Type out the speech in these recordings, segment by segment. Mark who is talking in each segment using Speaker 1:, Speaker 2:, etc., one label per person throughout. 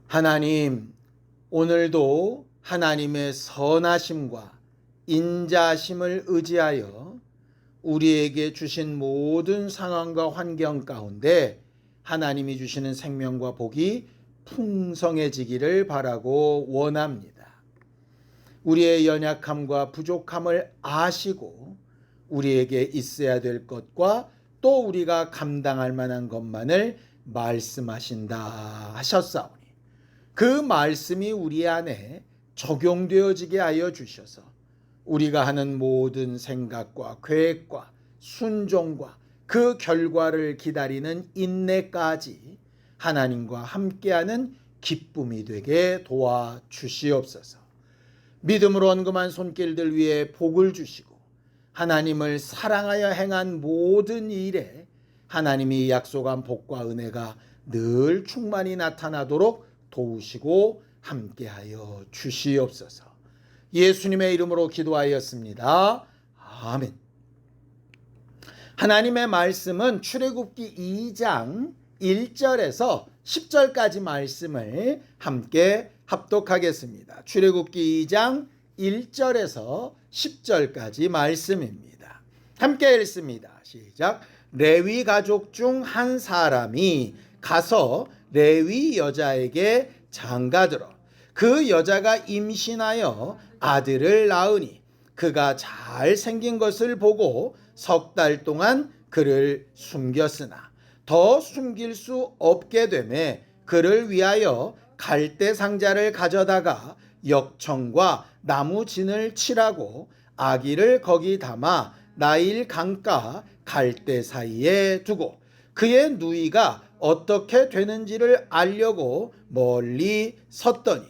Speaker 1: 하나님, 오늘도 하나님의 선하심과 인자심을 의지하여 우리에게 주신 모든 상황과 환경 가운데 하나님이 주시는 생명과 복이 풍성해지기를 바라고 원합니다. 우리의 연약함과 부족함을 아시고 우리에게 있어야 될 것과 또 우리가 감당할 만한 것만을 말씀하신다 하셨사오니 그 말씀이 우리 안에 적용되어지게 하여 주셔서 우리가 하는 모든 생각과 계획과 순종과 그 결과를 기다리는 인내까지 하나님과 함께하는 기쁨이 되게 도와주시옵소서. 믿음으로 언금한 손길들 위에 복을 주시고 하나님을 사랑하여 행한 모든 일에 하나님이 약속한 복과 은혜가 늘 충만히 나타나도록 도우시고 함께하여 주시옵소서. 예수님의 이름으로 기도하였습니다. 아멘. 하나님의 말씀은 출애굽기 2장 1절에서 10절까지 말씀을 함께 합독하겠습니다. 출애굽기 2장 1절에서 10절까지 말씀입니다. 함께 읽습니다. 시작. 레위 가족 중 한 사람이 가서 레위 여자에게 장가들어 그 여자가 임신하여 아들을 낳으니 그가 잘 생긴 것을 보고 석 달 동안 그를 숨겼으나 더 숨길 수 없게 되매 그를 위하여 갈대 상자를 가져다가 역청과 나무 진을 칠하고 아기를 거기 담아 나일 강가 갈대 사이에 두고 그의 누이가 어떻게 되는지를 알려고 멀리 섰더니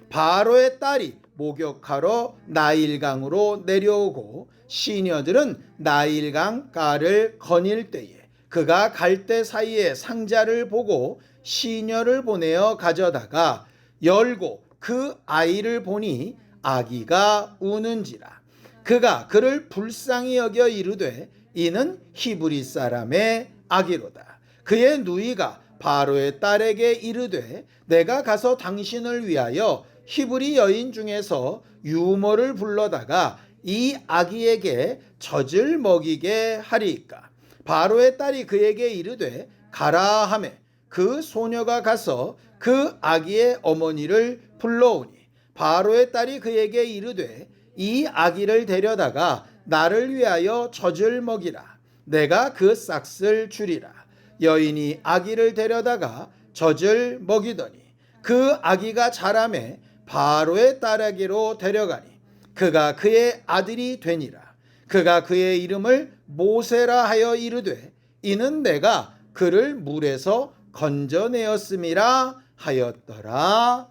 Speaker 1: 바로의 딸이 목욕하러 나일강으로 내려오고 시녀들은 나일강 가를 거닐 때에 그가 갈대 사이에 상자를 보고 시녀를 보내어 가져다가 열고 그 아이를 보니 아기가 우는지라. 그가 그를 불쌍히 여겨 이르되 이는 히브리 사람의 아기로다. 그의 누이가 바로의 딸에게 이르되 내가 가서 당신을 위하여 히브리 여인 중에서 유모를 불러다가 이 아기에게 젖을 먹이게 하리이까. 바로의 딸이 그에게 이르되 가라 하매 그 소녀가 가서 그 아기의 어머니를 불러오니 바로의 딸이 그에게 이르되 이 아기를 데려다가 나를 위하여 젖을 먹이라. 내가 그 싹을 주리라. 여인이 아기를 데려다가 젖을 먹이더니 그 아기가 자라매 바로의 딸에게로 데려가니 그가 그의 아들이 되니라. 그가 그의 이름을 모세라 하여 이르되 이는 내가 그를 물에서 건져내었음이라 하였더라.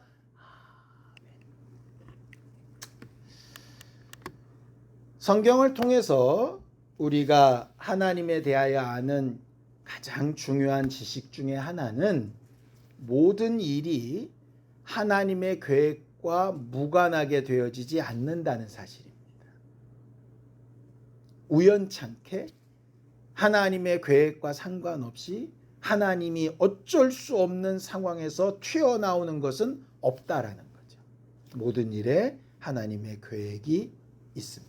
Speaker 1: 성경을 통해서 우리가 하나님에 대하여 아는 가장 중요한 지식 중에 하나는 모든 일이 하나님의 계획과 무관하게 되어지지 않는다는 사실입니다. 우연찮게 하나님의 계획과 상관없이 하나님이 어쩔 수 없는 상황에서 튀어나오는 것은 없다라는 거죠. 모든 일에 하나님의 계획이 있습니다.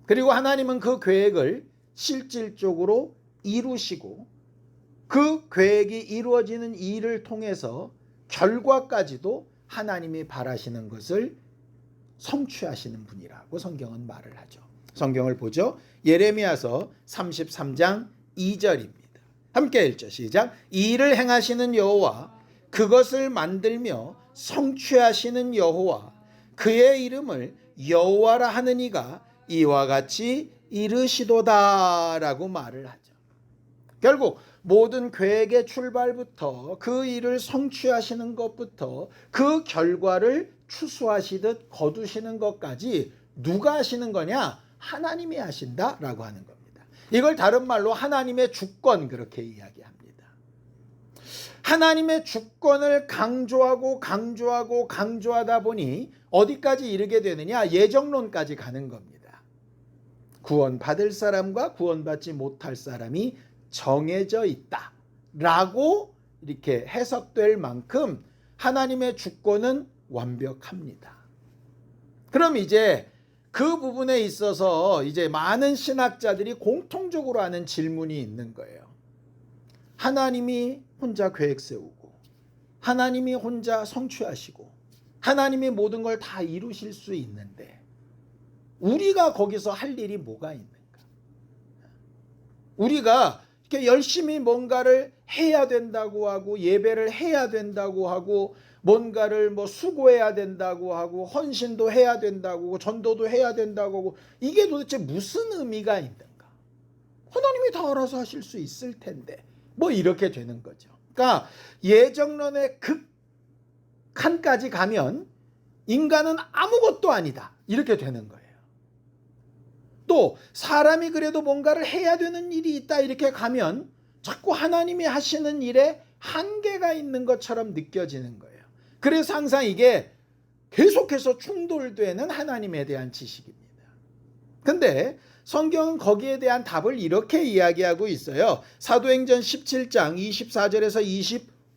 Speaker 1: 그리고 하나님은 그 계획을 실질적으로 이루시고 그 계획이 이루어지는 일을 통해서 결과까지도 하나님이 바라시는 것을 성취하시는 분이라고 성경은 말을 하죠. 성경을 보죠. 예레미야서 33장 2절입니다. 함께 읽죠. 시작. 이 일을 행하시는 여호와 그것을 만들며 성취하시는 여호와 그의 이름을 여호와라 하는 이가 이와 같이 이르시도다라고 말을 하죠. 결국 모든 계획의 출발부터 그 일을 성취하시는 것부터 그 결과를 추수하시듯 거두시는 것까지 누가 하시는 거냐? 하나님이 하신다라고 하는 겁니다. 이걸 다른 말로 하나님의 주권 그렇게 이야기합니다. 하나님의 주권을 강조하다 보니 어디까지 이르게 되느냐? 예정론까지 가는 겁니다. 구원받을 사람과 구원받지 못할 사람이 정해져 있다라고 이렇게 해석될 만큼 하나님의 주권은 완벽합니다. 그럼 이제 그 부분에 있어서 이제 많은 신학자들이 공통적으로 하는 질문이 있는 거예요. 하나님이 혼자 계획 세우고 하나님이 혼자 성취하시고 하나님이 모든 걸 다 이루실 수 있는데 우리가 거기서 할 일이 뭐가 있는가? 우리가 이렇게 열심히 뭔가를 해야 된다고 하고 예배를 해야 된다고 하고 뭔가를 뭐 수고해야 된다고 하고 헌신도 해야 된다고 하고 전도도 해야 된다고 하고 이게 도대체 무슨 의미가 있는가? 하나님이 다 알아서 하실 수 있을 텐데 뭐 이렇게 되는 거죠. 그러니까 예정론의 극한까지 가면 인간은 아무것도 아니다 이렇게 되는 거예요. 또 사람이 그래도 뭔가를 해야 되는 일이 있다 이렇게 가면 자꾸 하나님이 하시는 일에 한계가 있는 것처럼 느껴지는 거예요. 그래서 항상 이게 계속해서 충돌되는 하나님에 대한 지식입니다. 근데 성경은 거기에 대한 답을 이렇게 이야기하고 있어요. 사도행전 17장 24절에서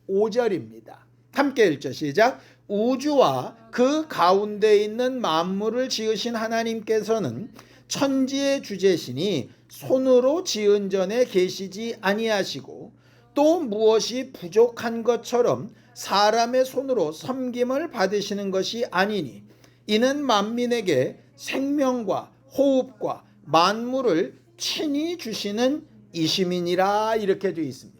Speaker 1: 25절입니다. 함께 읽죠. 시작. 우주와 그 가운데 있는 만물을 지으신 하나님께서는 천지의 주제시니 손으로 지은 전에 계시지 아니하시고 또 무엇이 부족한 것처럼 사람의 손으로 섬김을 받으시는 것이 아니니 이는 만민에게 생명과 호흡과 만물을 친히 주시는 이심이니라 이렇게 되어 있습니다.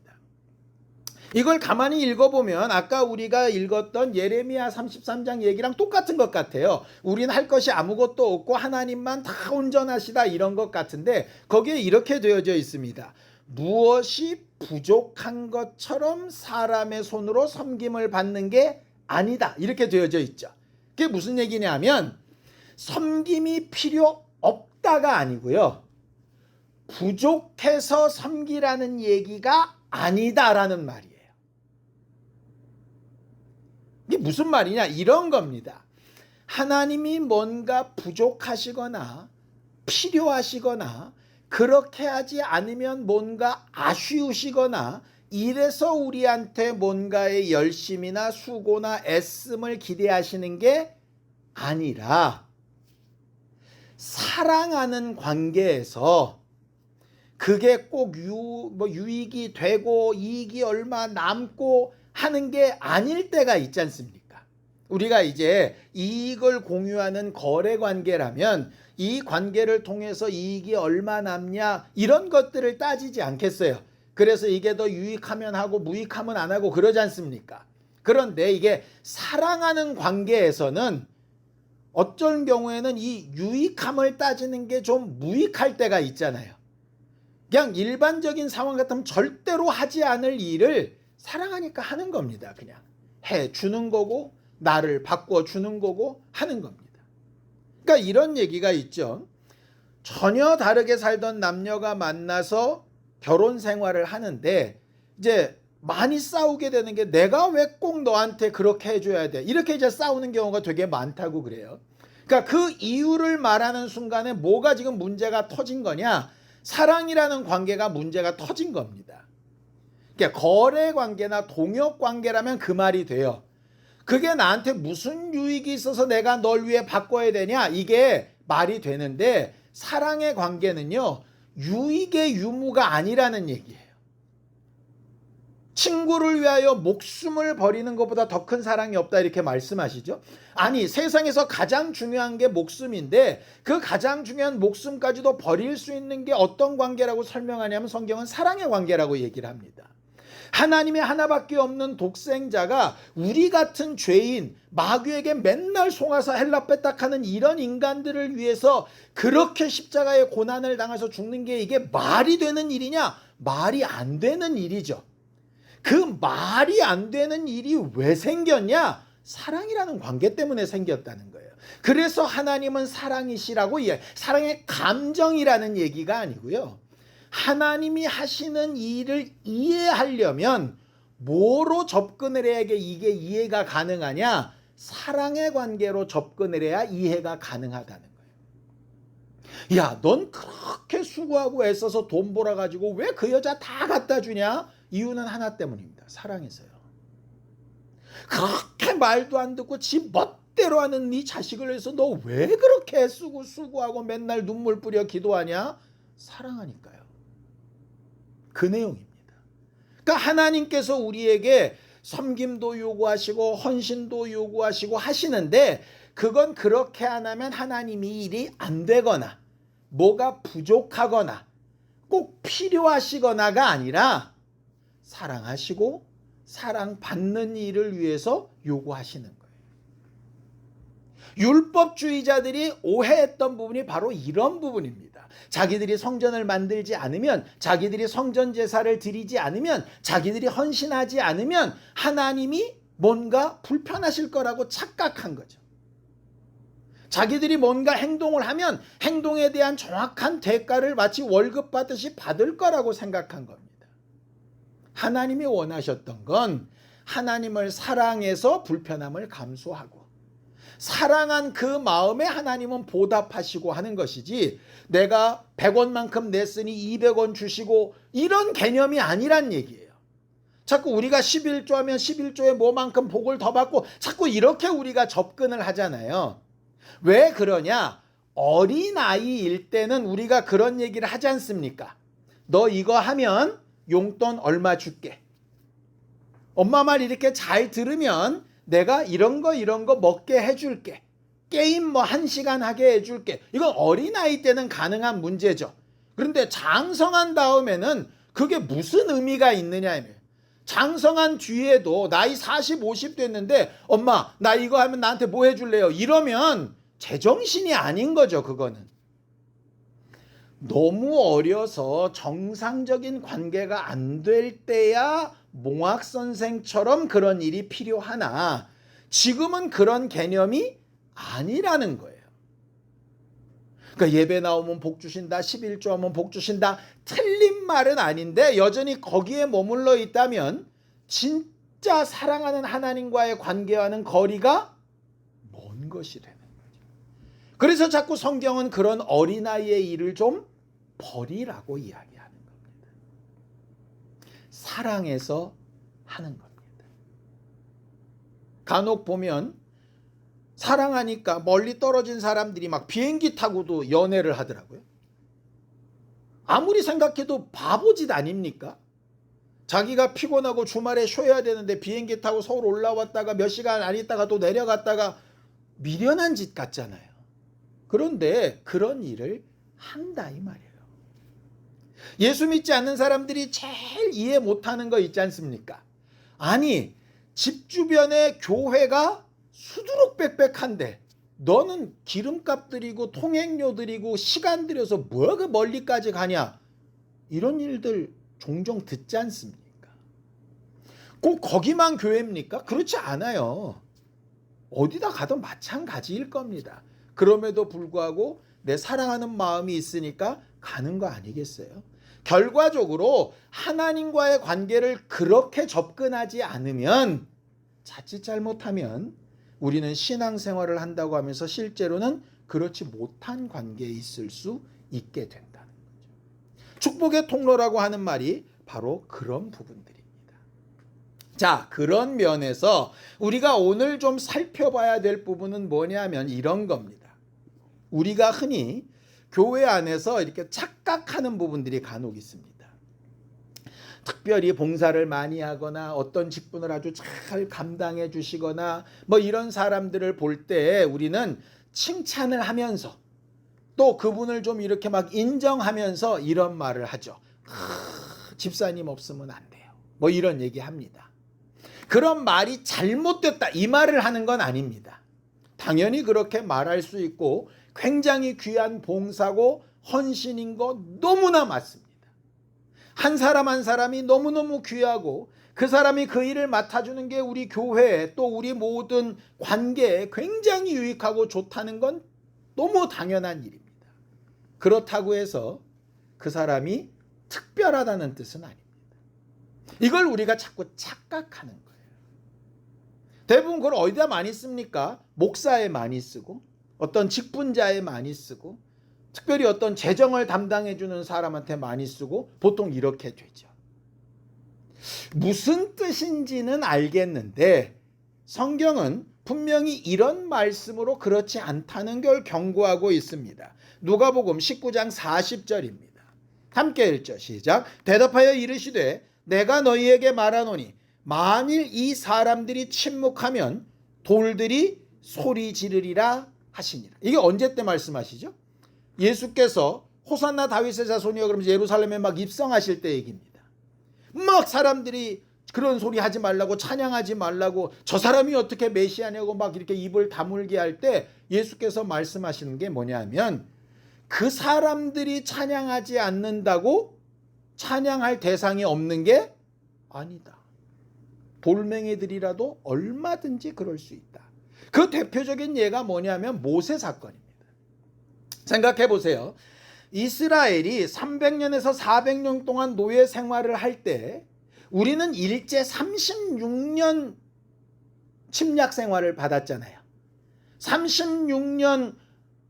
Speaker 1: 이걸 가만히 읽어보면 아까 우리가 읽었던 예레미야 33장 얘기랑 똑같은 것 같아요. 우린 할 것이 아무것도 없고 하나님만 다 온전하시다 이런 것 같은데 거기에 이렇게 되어져 있습니다. 무엇이 부족한 것처럼 사람의 손으로 섬김을 받는 게 아니다 이렇게 되어져 있죠. 그게 무슨 얘기냐면 섬김이 필요 없다가 아니고요. 부족해서 섬기라는 얘기가 아니다라는 말이에요. 이게 무슨 말이냐 이런 겁니다. 하나님이 뭔가 부족하시거나 필요하시거나 그렇게 하지 않으면 뭔가 아쉬우시거나 이래서 우리한테 뭔가의 열심이나 수고나 애씀을 기대하시는 게 아니라 사랑하는 관계에서 그게 꼭 유익이 되고 이익이 얼마 남고 하는 게 아닐 때가 있지 않습니까? 우리가 이제 이익을 공유하는 거래 관계라면 이 관계를 통해서 이익이 얼마 남냐 이런 것들을 따지지 않겠어요. 그래서 이게 더 유익하면 하고 무익하면 안 하고 그러지 않습니까? 그런데 이게 사랑하는 관계에서는 어쩔 경우에는 이 유익함을 따지는 게 좀 무익할 때가 있잖아요. 그냥 일반적인 상황 같으면 절대로 하지 않을 일을 사랑하니까 하는 겁니다. 그냥 해주는 거고 나를 바꿔주는 거고 하는 겁니다. 그러니까 이런 얘기가 있죠. 전혀 다르게 살던 남녀가 만나서 결혼 생활을 하는데 이제 많이 싸우게 되는 게 내가 왜 꼭 너한테 그렇게 해줘야 돼 이렇게 이제 싸우는 경우가 되게 많다고 그래요. 그러니까 그 이유를 말하는 순간에 뭐가 지금 문제가 터진 거냐 사랑이라는 관계가 문제가 터진 겁니다. 그러니까 거래 관계나 동역 관계라면 그 말이 돼요. 그게 나한테 무슨 유익이 있어서 내가 널 위해 바꿔야 되냐 이게 말이 되는데 사랑의 관계는요 유익의 유무가 아니라는 얘기예요. 친구를 위하여 목숨을 버리는 것보다 더 큰 사랑이 없다 이렇게 말씀하시죠. 아니 세상에서 가장 중요한 게 목숨인데 그 가장 중요한 목숨까지도 버릴 수 있는 게 어떤 관계라고 설명하냐면 성경은 사랑의 관계라고 얘기를 합니다. 하나님의 하나밖에 없는 독생자가 우리 같은 죄인 마귀에게 맨날 송아사 헬라 빼딱하는 이런 인간들을 위해서 그렇게 십자가의 고난을 당해서 죽는 게 이게 말이 되는 일이냐? 말이 안 되는 일이죠. 그 말이 안 되는 일이 왜 생겼냐? 사랑이라는 관계 때문에 생겼다는 거예요. 그래서 하나님은 사랑이시라고 사랑의 감정이라는 얘기가 아니고요. 하나님이 하시는 일을 이해하려면 뭐로 접근을 해야 이게 이해가 가능하냐? 사랑의 관계로 접근을 해야 이해가 가능하다는 거예요. 야, 넌 그렇게 수고하고 애써서 돈 벌어가지고 왜 그 여자 다 갖다 주냐? 이유는 하나 때문입니다. 사랑해서요. 말도 안 듣고 지 멋대로 하는 네 자식을 위해서 너 왜 그렇게 쓰고 수고하고 맨날 눈물 뿌려 기도하냐? 사랑하니까요. 그 내용입니다. 그러니까 하나님께서 우리에게 섬김도 요구하시고 헌신도 요구하시고 하시는데, 그건 그렇게 안 하면 하나님이 일이 안 되거나 뭐가 부족하거나 꼭 필요하시거나가 아니라 사랑하시고 사랑받는 일을 위해서 요구하시는 거예요. 율법주의자들이 오해했던 부분이 바로 이런 부분입니다. 자기들이 성전을 만들지 않으면, 자기들이 성전 제사를 드리지 않으면, 자기들이 헌신하지 않으면 하나님이 뭔가 불편하실 거라고 착각한 거죠. 자기들이 뭔가 행동을 하면 행동에 대한 정확한 대가를 마치 월급 받듯이 받을 거라고 생각한 겁니다. 하나님이 원하셨던 건 하나님을 사랑해서 불편함을 감수하고 사랑한 그 마음에 하나님은 보답하시고 하는 것이지, 내가 100원만큼 냈으니 200원 주시고 이런 개념이 아니란 얘기예요. 자꾸 우리가 11조 하면 11조에 뭐만큼 복을 더 받고 자꾸 이렇게 우리가 접근을 하잖아요. 왜 그러냐? 어린아이일 때는 우리가 그런 얘기를 하지 않습니까? 너 이거 하면 용돈 얼마 줄게. 엄마 말 이렇게 잘 들으면 내가 이런 거 먹게 해줄게. 게임 뭐 1시간 하게 해줄게. 이건 어린아이 때는 가능한 문제죠. 그런데 장성한 다음에는 그게 무슨 의미가 있느냐. 장성한 뒤에도 나이 40, 50 됐는데 엄마 나 이거 하면 나한테 뭐 해줄래요? 이러면 제정신이 아닌 거죠. 그거는 너무 어려서 정상적인 관계가 안 될 때야 몽학선생처럼 그런 일이 필요하나, 지금은 그런 개념이 아니라는 거예요. 그러니까 예배 나오면 복 주신다, 11조 하면 복 주신다, 틀린 말은 아닌데 여전히 거기에 머물러 있다면 진짜 사랑하는 하나님과의 관계와는 거리가 먼 것이라는 거죠. 그래서 자꾸 성경은 그런 어린아이의 일을 좀 버리라고 이야기하는 겁니다. 사랑해서 하는 겁니다. 간혹 보면 사랑하니까 멀리 떨어진 사람들이 막 비행기 타고도 연애를 하더라고요. 아무리 생각해도 바보짓 아닙니까? 자기가 피곤하고 주말에 쉬어야 되는데 비행기 타고 서울 올라왔다가 몇 시간 안 있다가 또 내려갔다가 미련한 짓 같잖아요. 그런데 그런 일을 한다 이 말이에요. 예수 믿지 않는 사람들이 제일 이해 못하는 거 있지 않습니까? 아니, 집 주변에 교회가 수두룩빽빽한데 너는 기름값 들이고 통행료 들이고 시간 들여서 뭐야 그 멀리까지 가냐, 이런 일들 종종 듣지 않습니까? 꼭 거기만 교회입니까? 그렇지 않아요. 어디다 가도 마찬가지일 겁니다. 그럼에도 불구하고 내 사랑하는 마음이 있으니까 가는 거 아니겠어요? 결과적으로 하나님과의 관계를 그렇게 접근하지 않으면, 자칫 잘못하면 우리는 신앙생활을 한다고 하면서 실제로는 그렇지 못한 관계에 있을 수 있게 된다는 거죠. 축복의 통로라고 하는 말이 바로 그런 부분들입니다. 자, 그런 면에서 우리가 오늘 좀 살펴봐야 될 부분은 뭐냐면 이런 겁니다. 우리가 흔히 교회 안에서 이렇게 착각하는 부분들이 간혹 있습니다. 특별히 봉사를 많이 하거나 어떤 직분을 아주 잘 감당해 주시거나 뭐 이런 사람들을 볼 때 우리는 칭찬을 하면서 또 그분을 좀 이렇게 막 인정하면서 이런 말을 하죠. 집사님 없으면 안 돼요. 뭐 이런 얘기 합니다. 그런 말이 잘못됐다 이 말을 하는 건 아닙니다. 당연히 그렇게 말할 수 있고 굉장히 귀한 봉사고 헌신인 거 너무나 맞습니다. 한 사람 한 사람이 너무너무 귀하고 그 사람이 그 일을 맡아주는 게 우리 교회 또 우리 모든 관계에 굉장히 유익하고 좋다는 건 너무 당연한 일입니다. 그렇다고 해서 그 사람이 특별하다는 뜻은 아닙니다. 이걸 우리가 자꾸 착각하는 거예요. 대부분 그걸 어디다 많이 씁니까? 목사에 많이 쓰고 어떤 직분자에 많이 쓰고 특별히 어떤 재정을 담당해 주는 사람한테 많이 쓰고 보통 이렇게 되죠. 무슨 뜻인지는 알겠는데 성경은 분명히 이런 말씀으로 그렇지 않다는 걸 경고하고 있습니다. 누가복음 19장 40절입니다. 함께 읽죠. 시작. 대답하여 이르시되 내가 너희에게 말하노니 만일 이 사람들이 침묵하면 돌들이 소리 지르리라 하시니라. 이게 언제 때 말씀하시죠? 예수께서 호산나 다윗의 자손이여 그러면서 예루살렘에 막 입성하실 때 얘기입니다. 막 사람들이 그런 소리 하지 말라고, 찬양하지 말라고, 저 사람이 어떻게 메시아냐고 막 이렇게 입을 다물게 할 때 예수께서 말씀하시는 게 뭐냐면, 그 사람들이 찬양하지 않는다고 찬양할 대상이 없는 게 아니다. 돌멩이들이라도 얼마든지 그럴 수 있다. 그 대표적인 예가 뭐냐면 모세 사건입니다. 생각해 보세요. 이스라엘이 300년에서 400년 동안 노예 생활을 할 때 우리는 일제 36년 침략 생활을 받았잖아요. 36년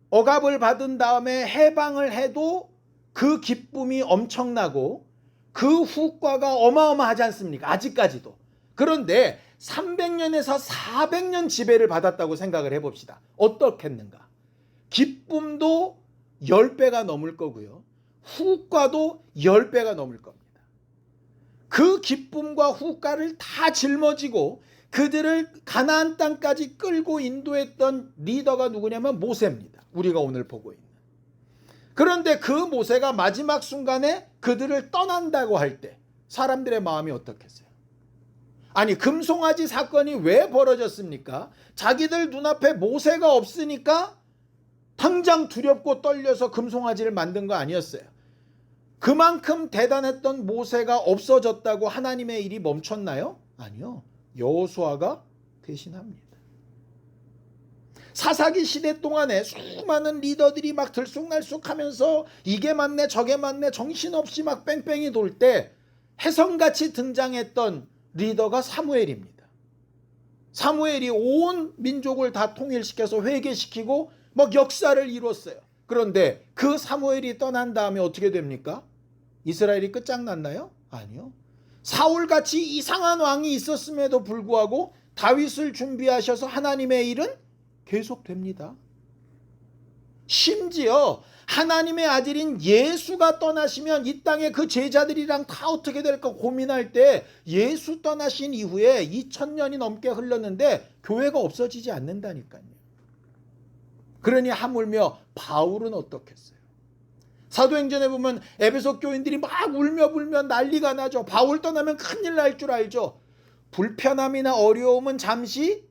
Speaker 1: 억압을 받은 다음에 해방을 해도 그 기쁨이 엄청나고 그 후과가 어마어마하지 않습니까? 아직까지도. 그런데 300년에서 400년 지배를 받았다고 생각을 해봅시다. 어떻겠는가? 기쁨도 10배가 넘을 거고요. 후과도 10배가 넘을 겁니다. 그 기쁨과 후과를 다 짊어지고 그들을 가나안 땅까지 끌고 인도했던 리더가 누구냐면 모세입니다. 우리가 오늘 보고 있는. 그런데 그 모세가 마지막 순간에 그들을 떠난다고 할 때 사람들의 마음이 어떻겠어요? 아니, 금송아지 사건이 왜 벌어졌습니까? 자기들 눈앞에 모세가 없으니까 당장 두렵고 떨려서 금송아지를 만든 거 아니었어요. 그만큼 대단했던 모세가 없어졌다고 하나님의 일이 멈췄나요? 아니요. 여호수아가 대신합니다. 사사기 시대 동안에 수많은 리더들이 막 들쑥날쑥하면서 이게 맞네 저게 맞네 정신없이 막 뺑뺑이 돌 때 혜성같이 등장했던 리더가 사무엘입니다. 사무엘이 온 민족을 다 통일시켜서 회개시키고 막 역사를 이뤘어요. 그런데 그 사무엘이 떠난 다음에 어떻게 됩니까? 이스라엘이 끝장났나요? 아니요. 사울같이 이상한 왕이 있었음에도 불구하고 다윗을 준비하셔서 하나님의 일은 계속됩니다. 심지어 하나님의 아들인 예수가 떠나시면 이 땅에 그 제자들이랑 다 어떻게 될까 고민할 때 예수 떠나신 이후에 2000년이 넘게 흘렀는데 교회가 없어지지 않는다니까요. 그러니 하물며 바울은 어떻겠어요? 사도행전에 보면 에베소 교인들이 막 울며 불며 난리가 나죠. 바울 떠나면 큰일 날 줄 알죠. 불편함이나 어려움은 잠시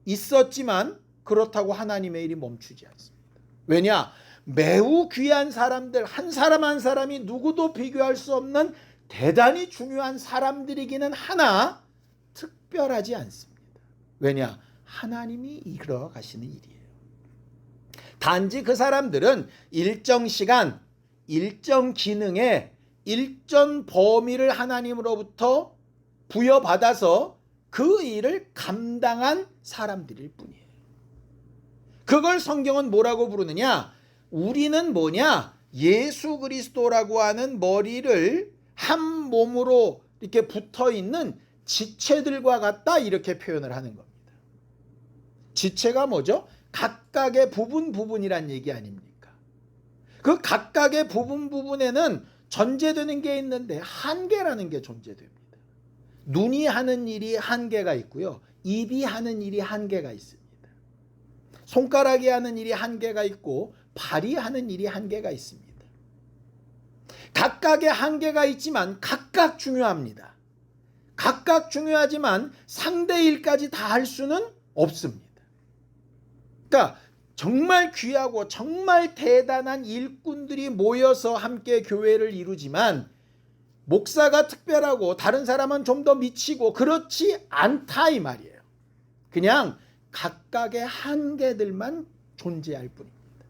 Speaker 1: 있었지만 그렇다고 하나님의 일이 멈추지 않습니다. 왜냐? 매우 귀한 사람들, 한 사람 한 사람이 누구도 비교할 수 없는 대단히 중요한 사람들이기는 하나 특별하지 않습니다. 왜냐? 하나님이 이끌어 가시는 일이에요. 단지 그 사람들은 일정 시간, 일정 기능에 일정 범위를 하나님으로부터 부여받아서 그 일을 감당한 사람들일 뿐이에요. 그걸 성경은 뭐라고 부르느냐? 우리는 뭐냐? 예수 그리스도라고 하는 머리를 한 몸으로 이렇게 붙어 있는 지체들과 같다, 이렇게 표현을 하는 겁니다. 지체가 뭐죠? 각각의 부분이란 얘기 아닙니까? 그 각각의 부분에는 전제되는 게 있는데 한계라는 게 존재됩니다. 눈이 하는 일이 한계가 있고요. 입이 하는 일이 한계가 있습니다. 손가락이 하는 일이 한계가 있고 발이 하는 일이 한계가 있습니다. 각각의 한계가 있지만 각각 중요합니다. 각각 중요하지만 상대 일까지 다 할 수는 없습니다. 그러니까 정말 귀하고 정말 대단한 일꾼들이 모여서 함께 교회를 이루지만 목사가 특별하고 다른 사람은 좀 더 미치고 그렇지 않다 이 말이에요. 그냥 각각의 한계들만 존재할 뿐입니다.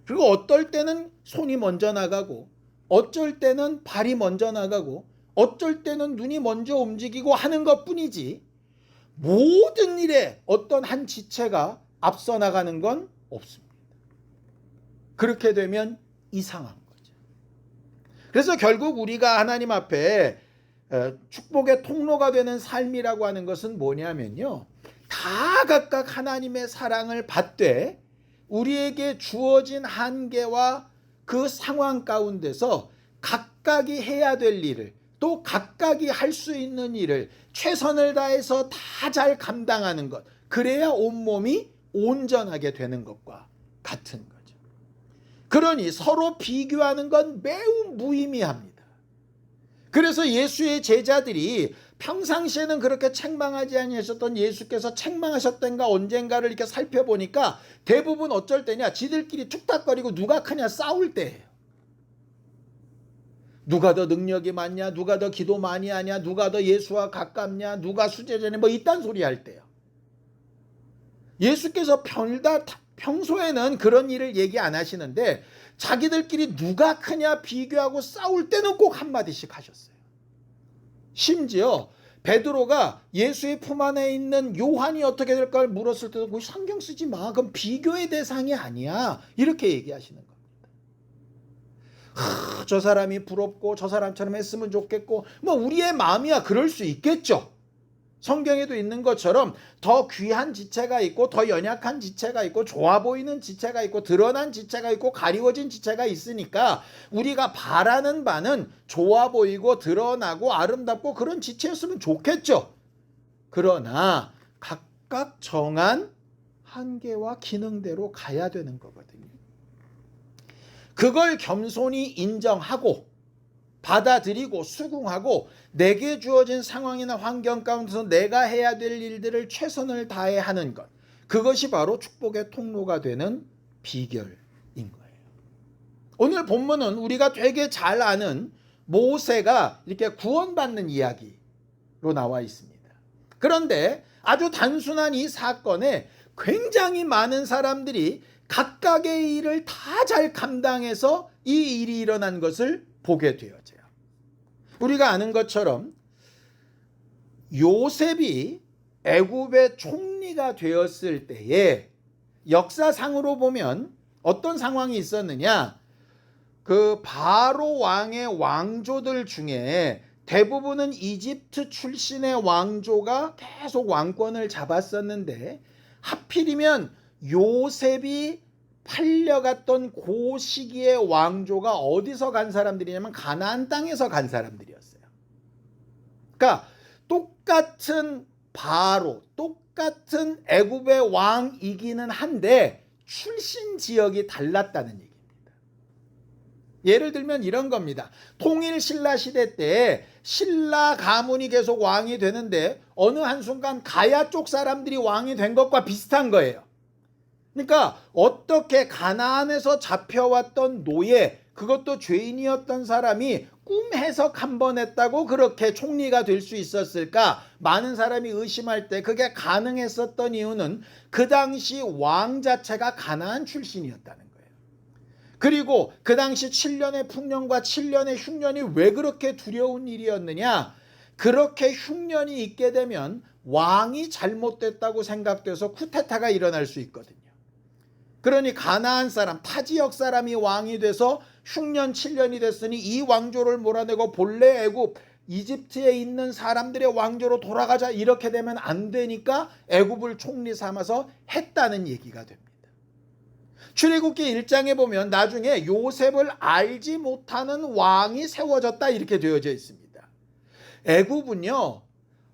Speaker 1: 그리고 어떨 때는 손이 먼저 나가고 어쩔 때는 발이 먼저 나가고 어쩔 때는 눈이 먼저 움직이고 하는 것뿐이지 모든 일에 어떤 한 지체가 앞서 나가는 건 없습니다. 그렇게 되면 이상한 거죠. 그래서 결국 우리가 하나님 앞에 축복의 통로가 되는 삶이라고 하는 것은 뭐냐면요, 다 각각 하나님의 사랑을 받되 우리에게 주어진 한계와 그 상황 가운데서 각각이 해야 될 일을, 또 각각이 할 수 있는 일을 최선을 다해서 다 잘 감당하는 것, 그래야 온몸이 온전하게 되는 것과 같은 거죠. 그러니 서로 비교하는 건 매우 무의미합니다. 그래서 예수의 제자들이 평상시에는 그렇게 책망하지 아니하셨던 예수께서 책망하셨던가 언젠가를 이렇게 살펴보니까 대부분 어쩔 때냐, 지들끼리 툭탁거리고 누가 크냐 싸울 때예요. 누가 더 능력이 많냐, 누가 더 기도 많이 하냐, 누가 더 예수와 가깝냐, 누가 수제자냐, 뭐 이딴 소리 할 때요. 예수께서 평소에는 그런 일을 얘기 안 하시는데 자기들끼리 누가 크냐 비교하고 싸울 때는 꼭 한마디씩 하셨어요. 심지어 베드로가 예수의 품 안에 있는 요한이 어떻게 될까를 물었을 때도 그 신경 쓰지 마, 그건 비교의 대상이 아니야, 이렇게 얘기하시는 겁니다. 저 사람이 부럽고 저 사람처럼 했으면 좋겠고, 뭐 우리의 마음이야 그럴 수 있겠죠. 성경에도 있는 것처럼 더 귀한 지체가 있고 더 연약한 지체가 있고 좋아 보이는 지체가 있고 드러난 지체가 있고 가리워진 지체가 있으니까 우리가 바라는 바는 좋아 보이고 드러나고 아름답고 그런 지체였으면 좋겠죠. 그러나 각각 정한 한계와 기능대로 가야 되는 거거든요. 그걸 겸손히 인정하고 받아들이고 수긍하고 내게 주어진 상황이나 환경 가운데서 내가 해야 될 일들을 최선을 다해 하는 것, 그것이 바로 축복의 통로가 되는 비결인 거예요. 오늘 본문은 우리가 되게 잘 아는 모세가 이렇게 구원받는 이야기로 나와 있습니다. 그런데 아주 단순한 이 사건에 굉장히 많은 사람들이 각각의 일을 다 잘 감당해서 이 일이 일어난 것을 보게 되어져요. 우리가 아는 것처럼 요셉이 애굽의 총리가 되었을 때에 역사상으로 보면 어떤 상황이 있었느냐, 그 바로 왕의 왕조들 중에 대부분은 이집트 출신의 왕조가 계속 왕권을 잡았었는데 하필이면 요셉이 팔려갔던 그 시기의 왕조가 어디서 간 사람들이냐면 가나안 땅에서 간 사람들이었어요. 그러니까 똑같은 바로 똑같은 애굽의 왕이기는 한데 출신 지역이 달랐다는 얘기입니다. 예를 들면 이런 겁니다. 통일 신라 시대 때 신라 가문이 계속 왕이 되는데 어느 한순간 가야 쪽 사람들이 왕이 된 것과 비슷한 거예요. 그러니까 어떻게 가나안에서 잡혀왔던 노예, 그것도 죄인이었던 사람이 꿈 해석 한 번 했다고 그렇게 총리가 될 수 있었을까? 많은 사람이 의심할 때 그게 가능했었던 이유는 그 당시 왕 자체가 가나안 출신이었다는 거예요. 그리고 그 당시 7년의 풍년과 7년의 흉년이 왜 그렇게 두려운 일이었느냐? 그렇게 흉년이 있게 되면 왕이 잘못됐다고 생각돼서 쿠데타가 일어날 수 있거든요. 그러니 가나안 사람, 타 지역 사람이 왕이 돼서 흉년 7년이 됐으니 이 왕조를 몰아내고 본래 애굽 이집트에 있는 사람들의 왕조로 돌아가자, 이렇게 되면 안 되니까 애굽을 총리 삼아서 했다는 얘기가 됩니다. 출애굽기 1장에 보면 나중에 요셉을 알지 못하는 왕이 세워졌다 이렇게 되어져 있습니다. 애굽은요,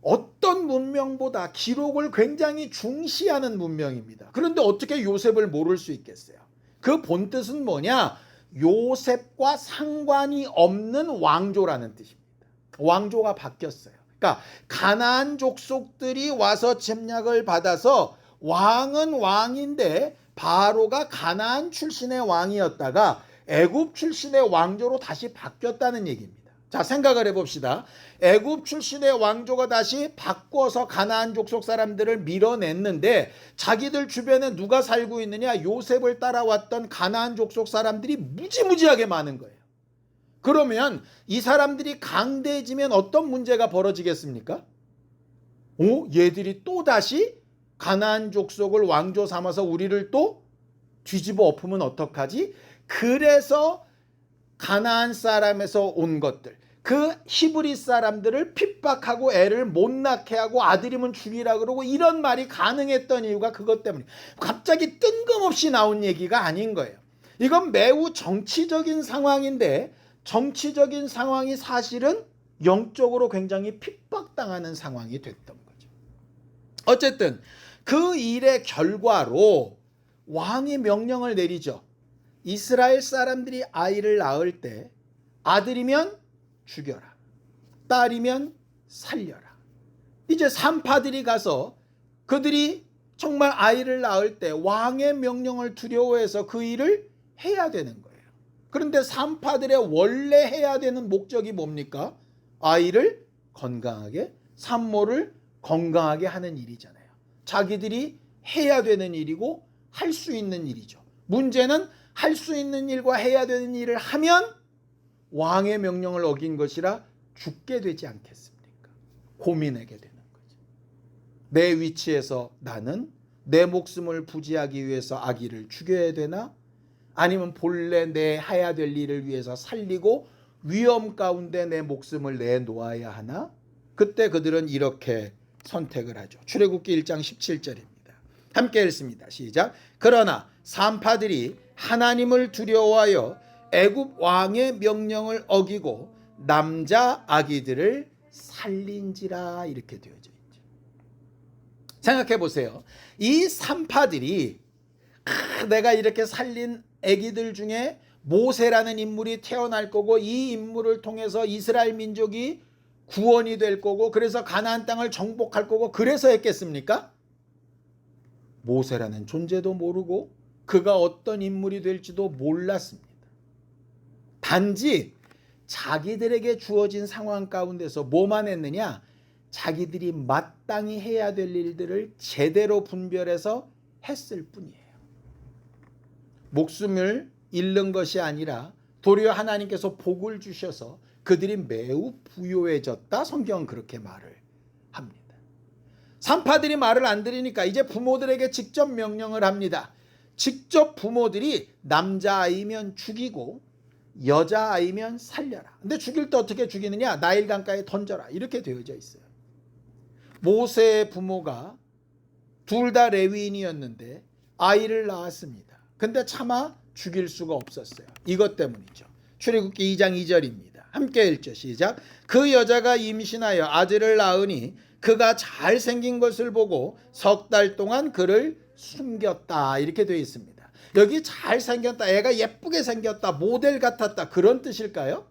Speaker 1: 어떤 문명보다 기록을 굉장히 중시하는 문명입니다. 그런데 어떻게 요셉을 모를 수 있겠어요? 그 본뜻은 뭐냐? 요셉과 상관이 없는 왕조라는 뜻입니다. 왕조가 바뀌었어요. 그러니까 가나안 족속들이 와서 침략을 받아서 왕은 왕인데 바로가 가나안 출신의 왕이었다가 애굽 출신의 왕조로 다시 바뀌었다는 얘기입니다. 자, 생각을 해봅시다. 애굽 출신의 왕조가 다시 바꿔서 가나안 족속 사람들을 밀어냈는데 자기들 주변에 누가 살고 있느냐? 요셉을 따라왔던 가나안 족속 사람들이 무지무지하게 많은 거예요. 그러면 이 사람들이 강대해지면 어떤 문제가 벌어지겠습니까? 얘들이 또 다시 가나안 족속을 왕조 삼아서 우리를 또 뒤집어 엎으면 어떡하지? 그래서 가나안 사람에서 온 것들, 그 히브리 사람들을 핍박하고 애를 못 낳게 하고 아들이면 죽이라 그러고 이런 말이 가능했던 이유가 그것 때문에 갑자기 뜬금없이 나온 얘기가 아닌 거예요. 이건 매우 정치적인 상황인데 정치적인 상황이 사실은 영적으로 굉장히 핍박당하는 상황이 됐던 거죠. 어쨌든 그 일의 결과로 왕이 명령을 내리죠. 이스라엘 사람들이 아이를 낳을 때 아들이면 죽여라, 딸이면 살려라. 이제 산파들이 가서 그들이 정말 아이를 낳을 때 왕의 명령을 두려워해서 그 일을 해야 되는 거예요. 그런데 산파들의 원래 해야 되는 목적이 뭡니까? 아이를 건강하게, 산모를 건강하게 하는 일이잖아요. 자기들이 해야 되는 일이고 할 수 있는 일이죠. 문제는 할 수 있는 일과 해야 되는 일을 하면 왕의 명령을 어긴 것이라 죽게 되지 않겠습니까? 고민하게 되는 거죠. 내 위치에서 나는 내 목숨을 부지하기 위해서 아기를 죽여야 되나? 아니면 본래 내 해야 될 일을 위해서 살리고 위험 가운데 내 목숨을 내놓아야 하나? 그때 그들은 이렇게 선택을 하죠. 출애굽기 1장 17절입니다. 함께 읽습니다. 시작. 그러나 산파들이 하나님을 두려워하여 애굽 왕의 명령을 어기고 남자 아기들을 살린지라 이렇게 되어져 있죠. 생각해 보세요. 이 산파들이 내가 이렇게 살린 아기들 중에 모세라는 인물이 태어날 거고 이 인물을 통해서 이스라엘 민족이 구원이 될 거고 그래서 가나안 땅을 정복할 거고 그래서 했겠습니까? 모세라는 존재도 모르고 그가 어떤 인물이 될지도 몰랐습니다. 단지 자기들에게 주어진 상황 가운데서 뭐만 했느냐? 자기들이 마땅히 해야 될 일들을 제대로 분별해서 했을 뿐이에요. 목숨을 잃는 것이 아니라 도리어 하나님께서 복을 주셔서 그들이 매우 부요해졌다. 성경은 그렇게 말을 합니다. 산파들이 말을 안 들으니까 이제 부모들에게 직접 명령을 합니다. 직접 부모들이 남자아이면 죽이고 여자아이면 살려라. 근데 죽일 때 어떻게 죽이느냐? 나일 강가에 던져라. 이렇게 되어져 있어요. 모세의 부모가 둘 다 레위인이었는데 아이를 낳았습니다. 근데 차마 죽일 수가 없었어요. 이것 때문이죠. 출애굽기 2장 2절입니다. 함께 읽죠. 시작. 그 여자가 임신하여 아들을 낳으니 그가 잘생긴 것을 보고 석 달 동안 그를 숨겼다. 이렇게 되어 있습니다. 여기 잘생겼다, 애가 예쁘게 생겼다, 모델 같았다 그런 뜻일까요?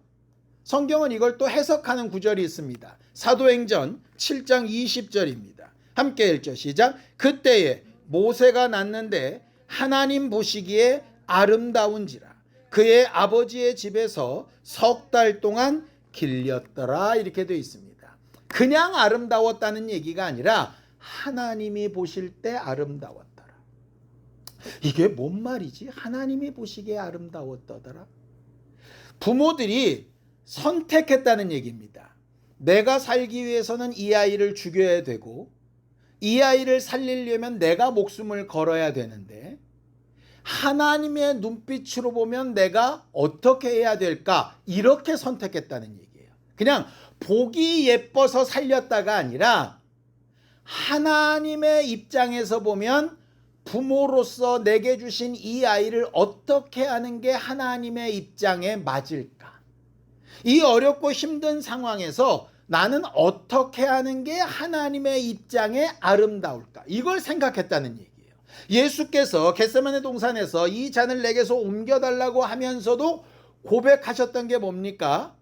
Speaker 1: 성경은 이걸 또 해석하는 구절이 있습니다. 사도행전 7장 20절입니다. 함께 읽죠. 시작. 그때에 모세가 낳는데 하나님 보시기에 아름다운지라 그의 아버지의 집에서 석 달 동안 길렸더라. 이렇게 되어 있습니다. 그냥 아름다웠다는 얘기가 아니라 하나님이 보실 때 아름다웠더라. 이게 뭔 말이지? 하나님이 보시기에 아름다웠더라. 부모들이 선택했다는 얘기입니다. 내가 살기 위해서는 이 아이를 죽여야 되고 이 아이를 살리려면 내가 목숨을 걸어야 되는데 하나님의 눈빛으로 보면 내가 어떻게 해야 될까? 이렇게 선택했다는 얘기예요. 그냥 보기 예뻐서 살렸다가 아니라 하나님의 입장에서 보면 부모로서 내게 주신 이 아이를 어떻게 하는 게 하나님의 입장에 맞을까? 이 어렵고 힘든 상황에서 나는 어떻게 하는 게 하나님의 입장에 아름다울까? 이걸 생각했다는 얘기예요. 예수께서 겟세마네 동산에서 이 잔을 내게서 옮겨달라고 하면서도 고백하셨던 게 뭡니까?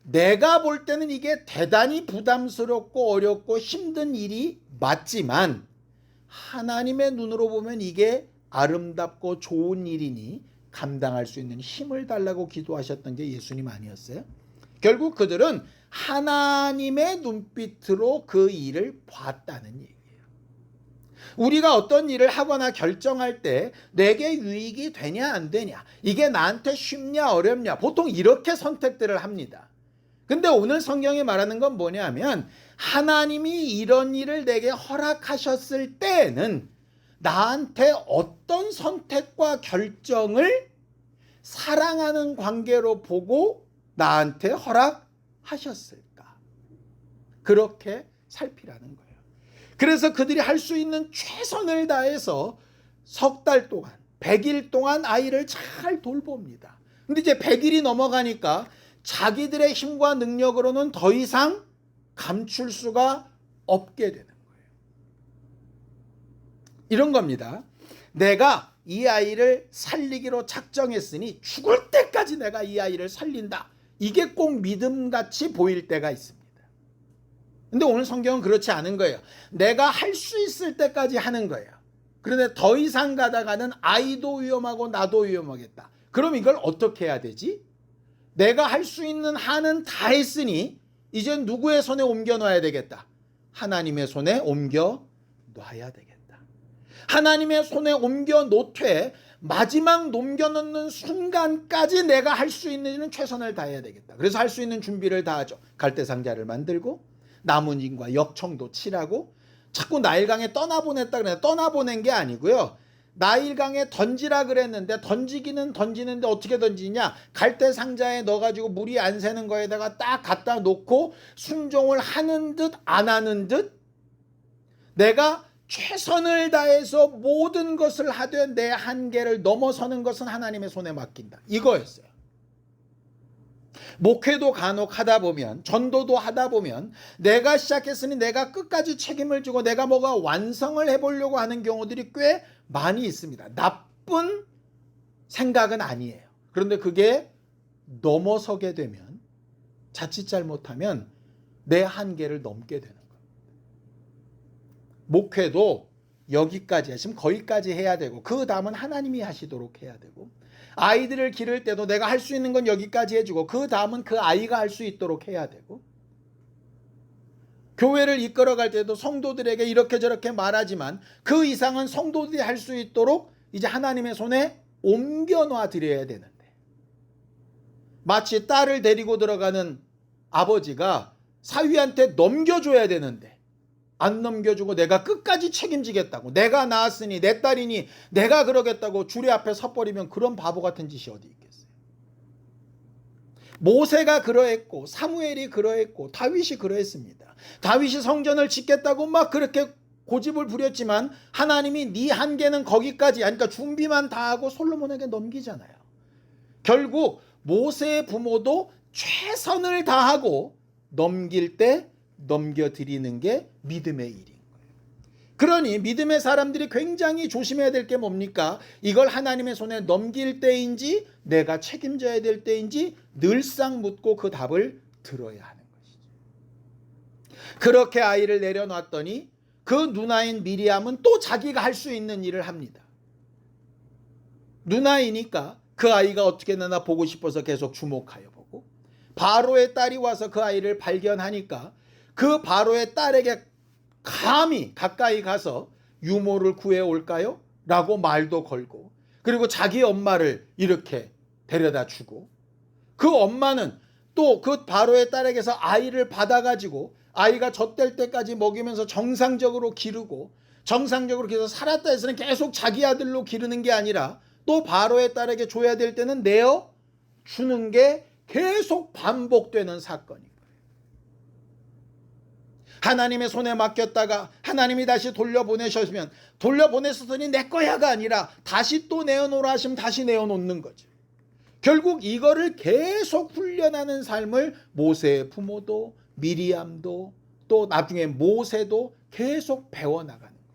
Speaker 1: 내가 볼 때는 이게 대단히 부담스럽고 어렵고 힘든 일이 맞지만 하나님의 눈으로 보면 이게 아름답고 좋은 일이니 감당할 수 있는 힘을 달라고 기도하셨던 게 예수님 아니었어요? 결국 그들은 하나님의 눈빛으로 그 일을 봤다는 얘기예요. 우리가 어떤 일을 하거나 결정할 때 내게 유익이 되냐 안 되냐, 이게 나한테 쉽냐 어렵냐, 보통 이렇게 선택들을 합니다. 근데 오늘 성경이 말하는 건 뭐냐면 하나님이 이런 일을 내게 허락하셨을 때에는 나한테 어떤 선택과 결정을 사랑하는 관계로 보고 나한테 허락 하셨을까? 그렇게 살피라는 거예요. 그래서 그들이 할 수 있는 최선을 다해서 석 달 동안 100일 동안 아이를 잘 돌봅니다. 근데 이제 100일이 넘어가니까 자기들의 힘과 능력으로는 더 이상 감출 수가 없게 되는 거예요. 이런 겁니다. 내가 이 아이를 살리기로 작정했으니 죽을 때까지 내가 이 아이를 살린다. 이게 꼭 믿음같이 보일 때가 있습니다. 근데 오늘 성경은 그렇지 않은 거예요. 내가 할 수 있을 때까지 하는 거예요. 그런데 더 이상 가다가는 아이도 위험하고 나도 위험하겠다. 그럼 이걸 어떻게 해야 되지? 내가 할 수 있는 한은 다 했으니 이젠 누구의 손에 옮겨 놔야 되겠다. 하나님의 손에 옮겨 놔야 되겠다. 하나님의 손에 옮겨 놓되 마지막 넘겨놓는 순간까지 내가 할 수 있는 일은 최선을 다해야 되겠다. 그래서 할 수 있는 준비를 다 하죠. 갈대상자를 만들고 나뭇잎과 역청도 칠하고, 자꾸 나일강에 떠나보냈다 그래. 떠나보낸 게 아니고요. 나일강에 던지라 그랬는데 던지기는 던지는데 어떻게 던지냐? 갈대상자에 넣어가지고 물이 안 새는 거에다가 딱 갖다 놓고 순종을 하는 듯 안 하는 듯 내가 최선을 다해서 모든 것을 하되 내 한계를 넘어서는 것은 하나님의 손에 맡긴다. 이거였어요. 목회도 간혹 하다 보면, 전도도 하다 보면 내가 시작했으니 내가 끝까지 책임을 지고 내가 뭐가 완성을 해보려고 하는 경우들이 꽤 많이 있습니다. 나쁜 생각은 아니에요. 그런데 그게 넘어서게 되면, 자칫 잘못하면 내 한계를 넘게 되는 거예요. 목회도 여기까지 하시면 거기까지 해야 되고, 그 다음은 하나님이 하시도록 해야 되고, 아이들을 기를 때도 내가 할 수 있는 건 여기까지 해주고 그 다음은 그 아이가 할 수 있도록 해야 되고, 교회를 이끌어갈 때도 성도들에게 이렇게 저렇게 말하지만 그 이상은 성도들이 할 수 있도록 이제 하나님의 손에 옮겨놔 드려야 되는데, 마치 딸을 데리고 들어가는 아버지가 사위한테 넘겨줘야 되는데 안 넘겨주고 내가 끝까지 책임지겠다고, 내가 낳았으니 내 딸이니 내가 그러겠다고 주례 앞에 섰버리면 그런 바보 같은 짓이 어디 있겠어요. 모세가 그러했고 사무엘이 그러했고 다윗이 그러했습니다. 다윗이 성전을 짓겠다고 막 그렇게 고집을 부렸지만 하나님이 네 한계는 거기까지, 그러니까 준비만 다 하고 솔로몬에게 넘기잖아요. 결국 모세의 부모도 최선을 다하고 넘길 때 넘겨드리는 게 믿음의 일인 거예요. 그러니 믿음의 사람들이 굉장히 조심해야 될 게 뭡니까? 이걸 하나님의 손에 넘길 때인지 내가 책임져야 될 때인지 늘상 묻고 그 답을 들어야 하는 것이죠. 그렇게 아이를 내려놨더니 그 누나인 미리암은 또 자기가 할 수 있는 일을 합니다. 누나이니까 그 아이가 어떻게 나나 보고 싶어서 계속 주목하여 보고, 바로의 딸이 와서 그 아이를 발견하니까 그 바로의 딸에게 감히 가까이 가서 유모를 구해올까요? 라고 말도 걸고, 그리고 자기 엄마를 이렇게 데려다 주고, 그 엄마는 또 그 바로의 딸에게서 아이를 받아가지고 아이가 젖될 때까지 먹이면서 정상적으로 기르고, 정상적으로 계속 살았다 해서는 계속 자기 아들로 기르는 게 아니라 또 바로의 딸에게 줘야 될 때는 내어 주는 게 계속 반복되는 사건이에요. 하나님의 손에 맡겼다가 하나님이 다시 돌려보내셨으면 돌려보냈으니 내 거야가 아니라 다시 또 내어놓으라 하시면 다시 내어놓는 거죠. 결국 이거를 계속 훈련하는 삶을 모세의 부모도 미리암도 또 나중에 모세도 계속 배워나가는 겁니다.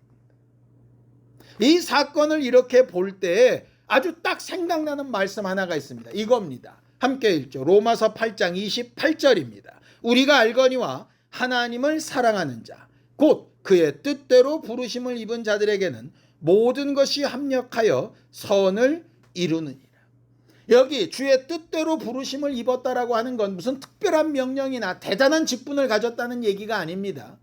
Speaker 1: 이 사건을 이렇게 볼 때 아주 딱 생각나는 말씀 하나가 있습니다. 이겁니다. 함께 읽죠. 로마서 8장 28절입니다. 우리가 알거니와 하나님을 사랑하는 자, 곧 그의 뜻대로 부르심을 입은 자들에게는 모든 것이 합력하여 선을 이루느니라. 여기 주의 뜻대로 부르심을 입었다라고 하는 건 무슨 특별한 명령이나 대단한 직분을 가졌다는 얘기가 아닙니다.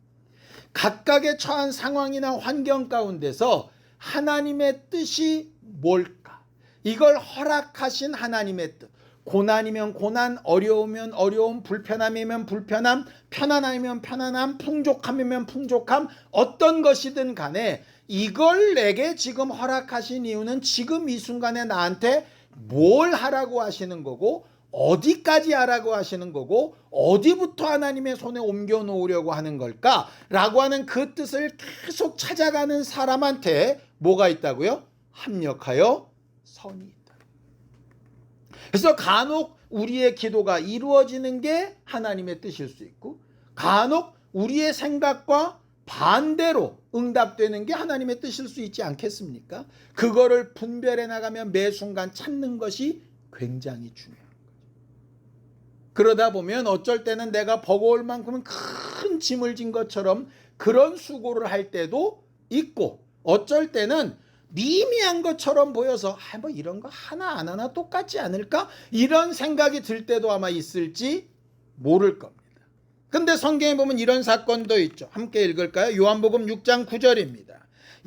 Speaker 1: 각각의 처한 상황이나 환경 가운데서 하나님의 뜻이 뭘까? 이걸 허락하신 하나님의 뜻. 고난이면 고난, 어려우면 어려움, 불편함이면 불편함, 편안함이면 편안함, 풍족함이면 풍족함, 어떤 것이든 간에 이걸 내게 지금 허락하신 이유는 지금 이 순간에 나한테 뭘 하라고 하시는 거고 어디까지 하라고 하시는 거고 어디부터 하나님의 손에 옮겨 놓으려고 하는 걸까? 라고 하는 그 뜻을 계속 찾아가는 사람한테 뭐가 있다고요? 합력하여 선이 있다. 그래서 간혹 우리의 기도가 이루어지는 게 하나님의 뜻일 수 있고 간혹 우리의 생각과 반대로 응답되는 게 하나님의 뜻일 수 있지 않겠습니까? 그거를 분별해 나가며 매 순간 찾는 것이 굉장히 중요해요. 그러다 보면 어쩔 때는 내가 버거울 만큼은 큰 짐을 진 것처럼 그런 수고를 할 때도 있고 어쩔 때는 미미한 것처럼 보여서 뭐 이런 거 하나 안 하나 똑같지 않을까? 이런 생각이 들 때도 아마 있을지 모를 겁니다. 근데 성경에 보면 이런 사건도 있죠. 함께 읽을까요? 요한복음 6장 9절입니다.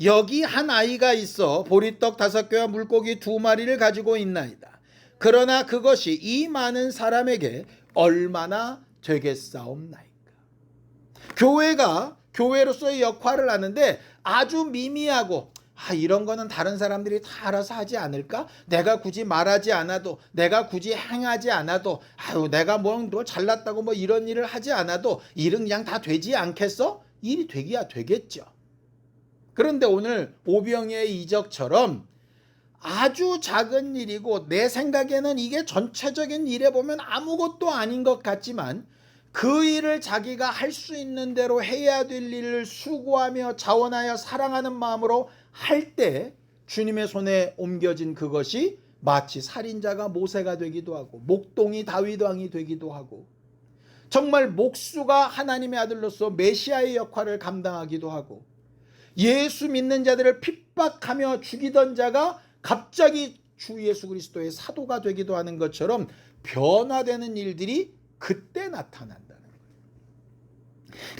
Speaker 1: 여기 한 아이가 있어 보리떡 5개와 물고기 2마리를 가지고 있나이다. 그러나 그것이 이 많은 사람에게 얼마나 되겠사옵나이까. 교회가 교회로서의 역할을 하는데 아주 미미하고 이런 거는 다른 사람들이 다 알아서 하지 않을까? 내가 굳이 말하지 않아도 내가 굳이 행하지 않아도 내가 뭐 잘났다고 뭐 이런 일을 하지 않아도 일은 그냥 다 되지 않겠어? 일이 되기야 되겠죠. 그런데 오늘 오병이의 이적처럼 아주 작은 일이고 내 생각에는 이게 전체적인 일에 보면 아무것도 아닌 것 같지만 그 일을 자기가 할 수 있는 대로 해야 될 일을 수고하며 자원하여 사랑하는 마음으로 할 때 주님의 손에 옮겨진 그것이 마치 살인자가 모세가 되기도 하고 목동이 다윗 왕이 되기도 하고 정말 목수가 하나님의 아들로서 메시아의 역할을 감당하기도 하고 예수 믿는 자들을 핍박하며 죽이던 자가 갑자기 주 예수 그리스도의 사도가 되기도 하는 것처럼 변화되는 일들이 그때 나타난다는 거예요.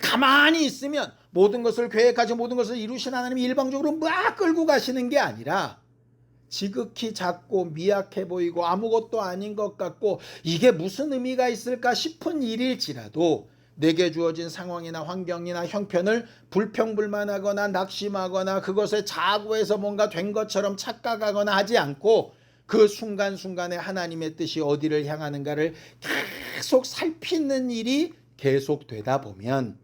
Speaker 1: 가만히 있으면 모든 것을 계획하시고 모든 것을 이루신 하나님이 일방적으로 막 끌고 가시는 게 아니라 지극히 작고 미약해 보이고 아무것도 아닌 것 같고 이게 무슨 의미가 있을까 싶은 일일지라도 내게 주어진 상황이나 환경이나 형편을 불평불만하거나 낙심하거나 그것에 자고해서 뭔가 된 것처럼 착각하거나 하지 않고 그 순간순간에 하나님의 뜻이 어디를 향하는가를 계속 살피는 일이 계속되다 보면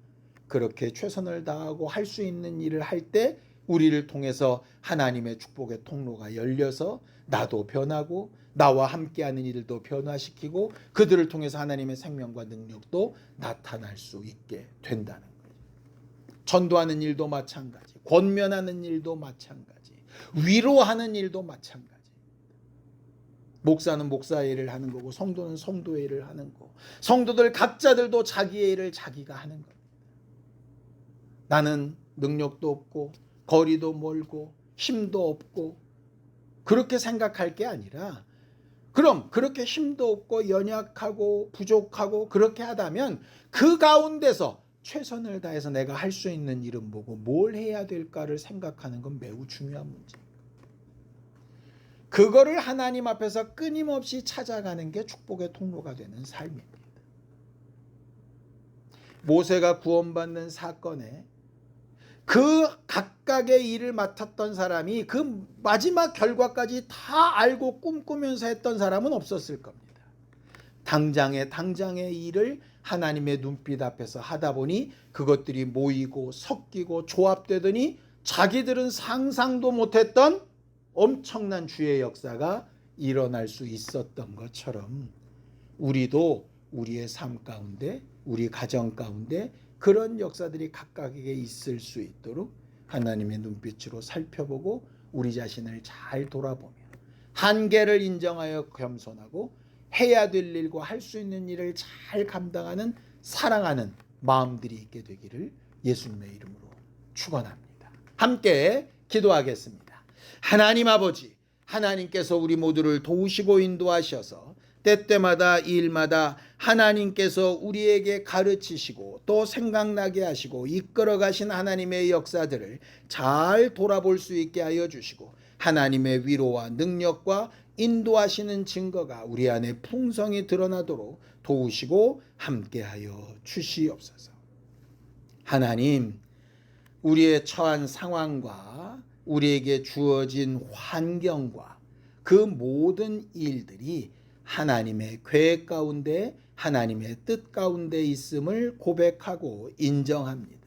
Speaker 1: 그렇게 최선을 다하고 할 수 있는 일을 할 때 우리를 통해서 하나님의 축복의 통로가 열려서 나도 변하고 나와 함께하는 일도 변화시키고 그들을 통해서 하나님의 생명과 능력도 나타날 수 있게 된다는 거예요. 전도하는 일도 마찬가지, 권면하는 일도 마찬가지, 위로하는 일도 마찬가지. 목사는 목사의 일을 하는 거고 성도는 성도의 일을 하는 거고 성도들 각자들도 자기의 일을 자기가 하는 겁니다. 나는 능력도 없고 거리도 멀고 힘도 없고 그렇게 생각할 게 아니라 그럼 그렇게 힘도 없고 연약하고 부족하고 그렇게 하다면 그 가운데서 최선을 다해서 내가 할 수 있는 일은 뭐고 뭘 해야 될까를 생각하는 건 매우 중요한 문제입니다. 그거를 하나님 앞에서 끊임없이 찾아가는 게 축복의 통로가 되는 삶입니다. 모세가 구원받는 사건에 그 각각의 일을 맡았던 사람이 그 마지막 결과까지 다 알고 꿈꾸면서 했던 사람은 없었을 겁니다. 당장의 일을 하나님의 눈빛 앞에서 하다 보니 그것들이 모이고 섞이고 조합되더니 자기들은 상상도 못했던 엄청난 주의 역사가 일어날 수 있었던 것처럼 우리도 우리의 삶 가운데 우리 가정 가운데 그런 역사들이 각각에게 있을 수 있도록 하나님의 눈빛으로 살펴보고 우리 자신을 잘 돌아보며 한계를 인정하여 겸손하고 해야 될 일과 할 수 있는 일을 잘 감당하는 사랑하는 마음들이 있게 되기를 예수님의 이름으로 축원합니다. 함께 기도하겠습니다. 하나님 아버지, 하나님께서 우리 모두를 도우시고 인도하셔서 때때마다 일마다 하나님께서 우리에게 가르치시고 또 생각나게 하시고 이끌어 가신 하나님의 역사들을 잘 돌아볼 수 있게 하여 주시고 하나님의 위로와 능력과 인도하시는 증거가 우리 안에 풍성히 드러나도록 도우시고 함께하여 주시옵소서. 하나님, 우리의 처한 상황과 우리에게 주어진 환경과 그 모든 일들이 하나님의 계획 가운데 하나님의 뜻 가운데 있음을 고백하고 인정합니다.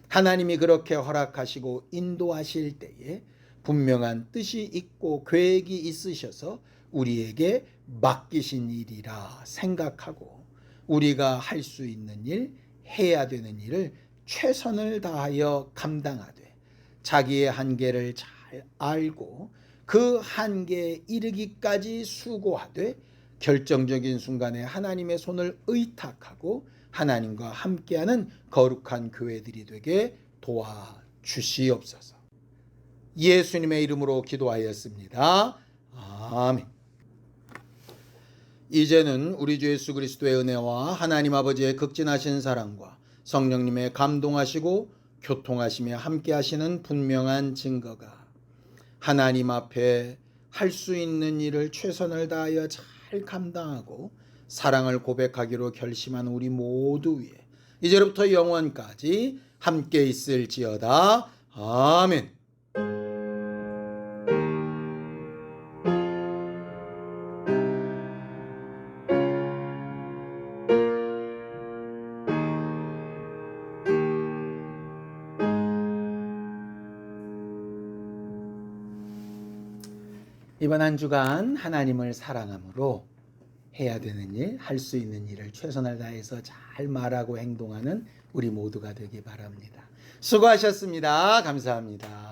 Speaker 1: 하나님이 그렇게 허락하시고 인도하실 때에 분명한 뜻이 있고 계획이 있으셔서 우리에게 맡기신 일이라 생각하고 우리가 할 수 있는 일, 해야 되는 일을 최선을 다하여 감당하되 자기의 한계를 잘 알고 그 한계에 이르기까지 수고하되 결정적인 순간에 하나님의 손을 의탁하고 하나님과 함께하는 거룩한 교회들이 되게 도와주시옵소서. 예수님의 이름으로 기도하였습니다. 아멘. 이제는 우리 주 예수 그리스도의 은혜와 하나님 아버지의 극진하신 사랑과 성령님의 감동하시고 교통하시며 함께하시는 분명한 증거가 하나님 앞에 할 수 있는 일을 최선을 다하여 잘 감당하고 사랑을 고백하기로 결심한 우리 모두 위에 이제부터 영원까지 함께 있을지어다. 아멘. 이번 한 주간 하나님을 사랑함으로 해야 되는 일, 할 수 있는 일을 최선을 다해서 잘 말하고 행동하는 우리 모두가 되기 바랍니다. 수고하셨습니다. 감사합니다.